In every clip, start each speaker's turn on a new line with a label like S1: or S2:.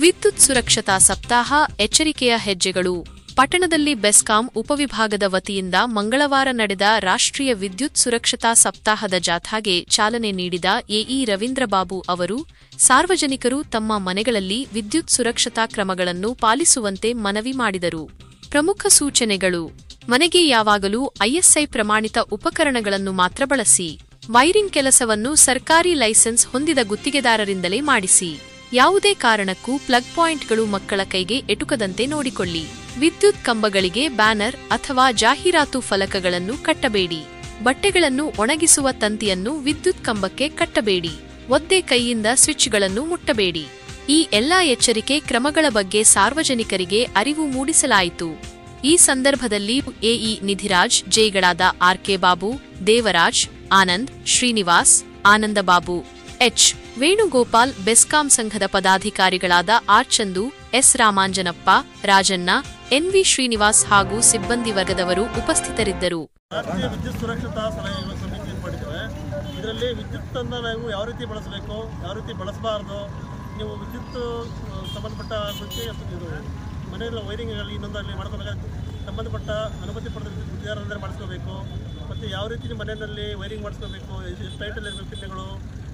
S1: ವಿದ್ಯುತ್ ಸುರಕ್ಷತಾ ಸಪ್ತಾಹ ಎಚ್ಚರಿಕೆಯ ಹೆಜ್ಜೆಗಳು. ಪಟ್ಟಣದಲ್ಲಿ ಬೆಸ್ಕಾಂ ಉಪವಿಭಾಗದ ವತಿಯಿಂದ ಮಂಗಳವಾರ ನಡೆದ ರಾಷ್ಟ್ರೀಯ ವಿದ್ಯುತ್ ಸುರಕ್ಷತಾ ಸಪ್ತಾಹದ ಜಾಥಾಗೆ ಚಾಲನೆ ನೀಡಿದ ಎಇ ರವೀಂದ್ರಬಾಬು ಅವರು ಸಾರ್ವಜನಿಕರು ತಮ್ಮ ಮನೆಗಳಲ್ಲಿ ವಿದ್ಯುತ್ ಸುರಕ್ಷತಾ ಕ್ರಮಗಳನ್ನು ಪಾಲಿಸುವಂತೆ ಮನವಿ ಮಾಡಿದರು. ಪ್ರಮುಖ ಸೂಚನೆಗಳು: ಮನೆಗೆ ಯಾವಾಗಲೂ ಐಎಸ್ಐ ಪ್ರಮಾಣಿತ ಉಪಕರಣಗಳನ್ನು ಮಾತ್ರ ಬಳಸಿ. ವೈರಿಂಗ್ ಕೆಲಸವನ್ನು ಸರ್ಕಾರಿ ಲೈಸೆನ್ಸ್ ಹೊಂದಿದ ಗುತ್ತಿಗೆದಾರರಿಂದಲೇ ಮಾಡಿಸಿ. ಯಾವುದೇ ಕಾರಣಕ್ಕೂ ಪ್ಲಗ್ ಪಾಯಿಂಟ್ಗಳು ಮಕ್ಕಳ ಕೈಗೆ ಎಟುಕದಂತೆ ನೋಡಿಕೊಳ್ಳಿ. ವಿದ್ಯುತ್ ಕಂಬಗಳಿಗೆ ಬ್ಯಾನರ್ ಅಥವಾ ಜಾಹೀರಾತು ಫಲಕಗಳನ್ನು ಕಟ್ಟಬೇಡಿ. ಬಟ್ಟೆಗಳನ್ನು ಒಣಗಿಸುವ ತಂತಿಯನ್ನು ವಿದ್ಯುತ್ ಕಂಬಕ್ಕೆ ಕಟ್ಟಬೇಡಿ. ಒದ್ದೆ ಕೈಯಿಂದ ಸ್ವಿಚ್ಗಳನ್ನು ಮುಟ್ಟಬೇಡಿ. ಈ ಎಲ್ಲಾ ಎಚ್ಚರಿಕೆ ಕ್ರಮಗಳ ಬಗ್ಗೆ ಸಾರ್ವಜನಿಕರಿಗೆ ಅರಿವು ಮೂಡಿಸಲಾಯಿತು. ಈ ಸಂದರ್ಭದಲ್ಲಿ ಎಇ ನಿಧಿರಾಜ್, ಜೆಗಳಾದ ಆರ್ಕೆ ಬಾಬು, ದೇವರಾಜ್, ಆನಂದ್, ಶ್ರೀನಿವಾಸ್, ಆನಂದಬಾಬು, ಎಚ್ ವೇಣುಗೋಪಾಲ್, ಬೆಸ್ಕಾಂ ಸಂಘದ ಪದಾಧಿಕಾರಿಗಳಾದ R Chandu, S Ramanjanappa, Rajanna, NV Srinivas ಹಾಗೂ ಸಿಬ್ಬಂದಿ ವರ್ಗದವರು ಉಪಸ್ಥಿತರಿದ್ದರು.
S2: ರಾಷ್ಟ್ರೀಯ ವಿದ್ಯುತ್ ಸುರಕ್ಷತಾ ಸಲಹೆಗಳ ಸಮಿತಿ ಮಾಡಿದ್ದೇವೆ. ಇದರಲ್ಲಿ ವಿದ್ಯುತ್ ಅನ್ನು ನಾವು ಯಾವ ರೀತಿ ಬಳಸಬೇಕು, ಯಾವ ರೀತಿ ಬಳಸಬಾರ್ದು, ನೀವು ವಿದ್ಯುತ್ ಸಂಬಂಧಪಟ್ಟ ಇದು ಮನೆಯಲ್ಲಿ ವೈರಿಂಗ್ಗಳಲ್ಲಿ ಇನ್ನೊಂದರಲ್ಲಿ ಮಾಡ್ಕೋಬೇಕಾದ್ರೆ ಸಂಬಂಧಪಟ್ಟ ಅನುಮತಿ ಪಡೆದ ವಿದ್ಯುತ್ ಮಾಡಿಸ್ಕೋಬೇಕು. ಮತ್ತು ಯಾವ ರೀತಿ ಮನೆಯಲ್ಲಿ ವೈರಿಂಗ್ ಮಾಡಿಸ್ಕೋಬೇಕು, ಎಷ್ಟು ಟೈಟಲ್ಲಿ ಇರಬೇಕು ಪಿನ್ಗಳು,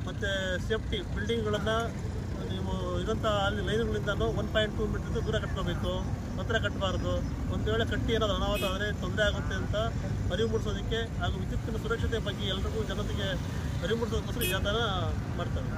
S2: ಮತ್ತು ಸೇಫ್ಟಿ ಬಿಲ್ಡಿಂಗ್ಗಳನ್ನು ನೀವು ಇರೋಂಥ ಅಲ್ಲಿ ಲೈನ್ಗಳಿಂದನೂ 1.2 ಮೀಟರ್ ದೂರ ಕಟ್ಕೋಬೇಕು, ಹತ್ತಿರ ಕಟ್ಟಬಾರ್ದು. ಒಂದು ವೇಳೆ ಕಟ್ಟಿ ಏನಾದರೂ ಅನಾಹುತ ಆದರೆ ತೊಂದರೆ ಆಗುತ್ತೆ ಅಂತ ಅರಿವು ಮೂಡಿಸೋದಕ್ಕೆ ಹಾಗೂ ವಿದ್ಯುತ್ತಿನ ಸುರಕ್ಷತೆ ಬಗ್ಗೆ ಎಲ್ರಿಗೂ ಜನತೆಗೆ ಅರಿವು ಮೂಡಿಸೋದಕ್ಕೋಸ್ಕರ ಜಾಥಾನ ಮಾಡ್ತಾರೆ.